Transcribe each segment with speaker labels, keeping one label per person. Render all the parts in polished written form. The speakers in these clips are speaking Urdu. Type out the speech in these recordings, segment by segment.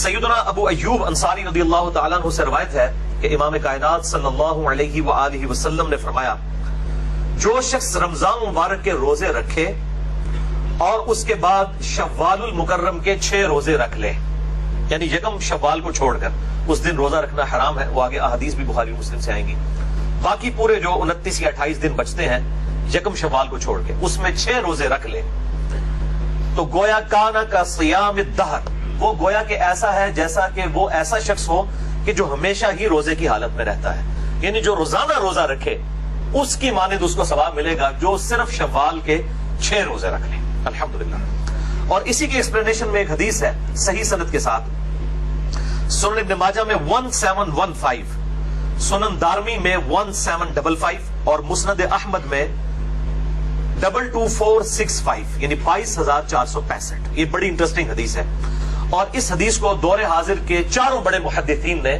Speaker 1: سیدنا ابو ایوب انصاری رضی اللہ تعالیٰ عنہ سے روایت ہے کہ امام کائنات صلی اللہ علیہ وآلہ وسلم نے فرمایا جو شخص رمضان مبارک کے روزے رکھے اور اس کے بعد شوال المکرم کے 6 روزے رکھ لے، یعنی یکم شوال کو چھوڑ کر اس دن روزہ رکھنا حرام ہے، وہ آگے احادیث بھی بخاری مسلم سے آئیں گی، باقی پورے جو 29 یا 28 دن بچتے ہیں یکم شوال کو چھوڑ کے اس میں 6 روزے رکھ لے تو گویا کانا کا صیام الدہر، وہ گویا کہ ایسا ہے جیسا کہ وہ ایسا شخص ہو کہ جو ہمیشہ ہی روزے کی حالت میں رہتا ہے، یعنی جو روزانہ روزہ رکھے اس کی مانند اس کو ثواب ملے گا جو صرف شوال کے 6 روزے رکھ لے۔ الحمدللہ۔ اور اسی کی ایکسپلینیشن میں ایک حدیث ہے صحیح سند کے ساتھ، سنن ابن ماجہ میں 1715، سنن دارمی میں 1755 اور مسند احمد میں 22465، یعنی 22465۔ یہ بڑی انٹرسٹنگ حدیث ہے، اور اس حدیث کو دور حاضر کے 4 بڑے محدثین نے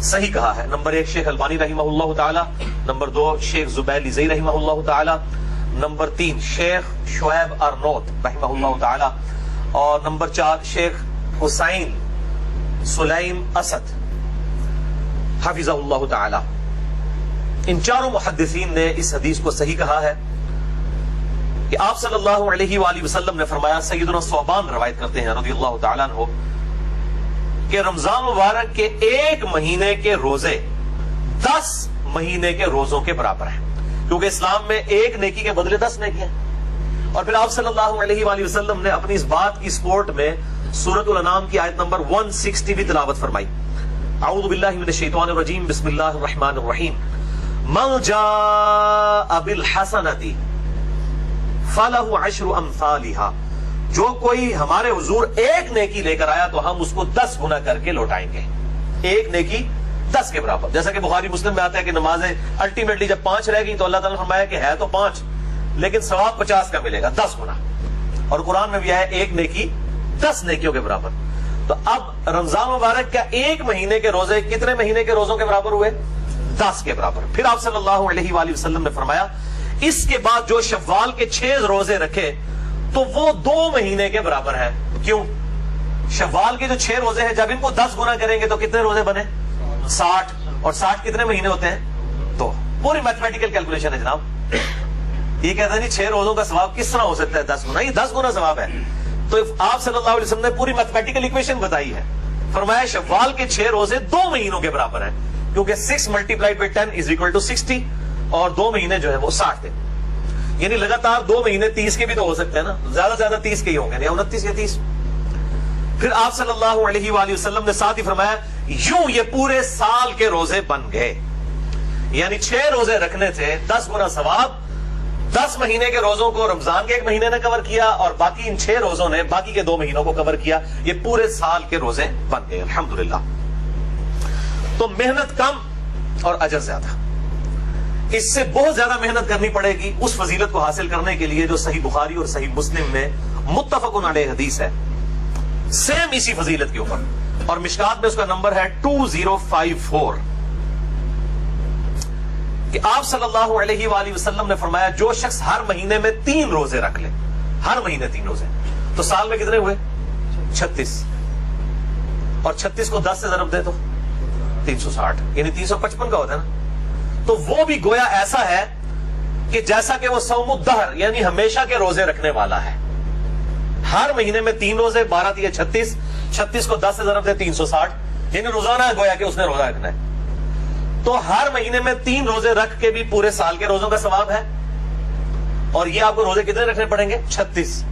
Speaker 1: صحیح کہا ہے۔ نمبر 1 شیخ البانی رحمہ اللہ تعالی، نمبر 2 شیخ زبیل زئی رحمہ اللہ تعالی، نمبر 3 شیخ شعیب ارنوت رحمہ اللہ تعالی، اور نمبر 4 شیخ حسین سلیم اسد حفظہ اللہ تعالی۔ ان 4 محدثین نے اس حدیث کو صحیح کہا ہے کہ آپ صلی اللہ علیہ وآلہ وسلم نے فرمایا، سیدنا ثوبان روایت کرتے ہیں رضی اللہ تعالیٰ عنہ، کہ رمضان مبارک کے 1 مہینے کے روزے 10 مہینے کے روزوں کے برابر ہیں، کیونکہ اسلام میں 1 نیکی کے بدلے 10 نیکی ہیں۔ اور پھر آپ صلی اللہ علیہ وآلہ وسلم نے اپنی اس بات کی سپورٹ میں سورۃ الانعام کی آیت نمبر 160 بھی تلاوت فرمائی۔ اعوذ باللہ من الشیطان الرجیم، بسم اللہ الرحمن الرحیم، من جاء بالحسنۃ فَلَهُ عَشْرُ أَمْثَالِهَا، جو کوئی ہمارے حضور 1 نیکی لے کر آیا تو ہم اس کو 10 گنا کر کے لوٹائیں گے، 1 نیکی 10 کے برابر۔ جیسا کہ بخاری مسلم میں آتا ہے کہ نمازیں الٹیمیٹلی جب 5 رہ گئی تو اللہ تعالیٰ نے فرمایا کہ ہے تو 5 لیکن ثواب 50 کا ملے گا، 10 گنا۔ اور قرآن میں بھی ہے 1 نیکی 10 نیکیوں کے برابر۔ تو اب رمضان مبارک کا 1 مہینے کے روزے کتنے مہینے کے روزوں کے برابر ہوئے؟ 10 کے برابر۔ پھر آپ صلی اللہ علیہ وآلہ وسلم نے فرمایا اس کے بعد جو شوال کے 6 روزے رکھے تو وہ 2 مہینے کے برابر ہے۔ کیوں؟ شوال کے جو 6 روزے ہیں جب ان کو 10 گنا کریں گے تو کتنے روزے بنے؟ 60، اور 60 کتنے مہینے ہوتے ہیں؟ تو پوری میتھمیٹیکل کیلکولیشن ہے جناب۔ یہ کہتے ہیں نہیں 6 روزوں کا ثواب کس طرح ہو سکتا ہے 10 گنا؟ یہ 10 گنا ثواب ہے۔ تو آپ صلی اللہ علیہ وسلم نے پوری میتھمیٹیکل ایکویشن بتائی ہے، فرمایا شوال کے 6 روزے 2 مہینوں کے برابر ہیں، کیونکہ 6 × 10 = 60، اور 2 مہینے جو ہے وہ 60 دن، یعنی لگاتار 2 مہینے 30 کے بھی تو ہو سکتے ہیں نا، زیادہ زیادہ 30 کے ہی ہوں گے، یا 29 یا 30۔ پھر آپ صلی اللہ علیہ وآلہ وسلم نے ساتھ ہی فرمایا یوں یہ پورے سال کے روزے بن گئے، یعنی 6 روزے رکھنے تھے 10 گنا ثواب، 10 مہینے کے روزوں کو رمضان کے 1 مہینے نے کور کیا، اور باقی ان 6 روزوں نے باقی کے 2 مہینوں کو کور کیا، یہ پورے سال کے روزے بن گئے الحمدللہ۔ تو محنت کم اور اجر زیادہ، اس سے بہت زیادہ محنت کرنی پڑے گی اس فضیلت کو حاصل کرنے کے لیے جو صحیح بخاری اور صحیح مسلم میں متفق علیہ حدیث ہے، سیم اسی فضیلت کے اوپر، اور مشکات میں اس کا نمبر ہے 2054، کہ آپ صلی اللہ علیہ وآلہ وسلم نے فرمایا جو شخص ہر مہینے میں 3 روزے رکھ لے، ہر مہینے 3 روزے، تو سال میں کتنے ہوئے؟ 36، اور 36 کو 10 سے ضرب دے تو 360، یعنی 355 کا ہوتا ہے نا۔ تو وہ بھی گویا ایسا ہے کہ جیسا کہ وہ صوم الدہر یعنی ہمیشہ کے روزے رکھنے والا ہے، ہر مہینے میں 3 روزے، 12 × 36، 36 کو 10 سے ضرب دے 360، یعنی روزانہ گویا کہ اس نے روزہ رکھنا ہے۔ تو ہر مہینے میں 3 روزے رکھ کے بھی پورے سال کے روزوں کا ثواب ہے، اور یہ آپ کو روزے کتنے رکھنے پڑیں گے؟ 36،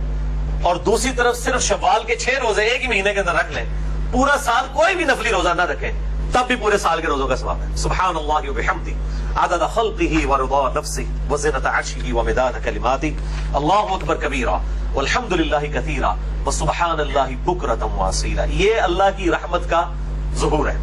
Speaker 1: اور دوسری طرف صرف شوال کے 6 روزے 1 ہی مہینے کے اندر رکھ لیں، پورا سال کوئی بھی نفلی روزہ نہ رکھیں، تب بھی پورے سال کے روزوں کا ثواب ہے۔ سبحان اللہ وبحمدہ عدد خلقہ ورضا نفسہ وزنۃ عرشہ ومداد کلماتہ، اللہ اکبر کبیرہ والحمد للہ کثیرا وسبحان اللہ بکرۃ واصیلا۔ یہ اللہ کی رحمت کا ظہور ہے۔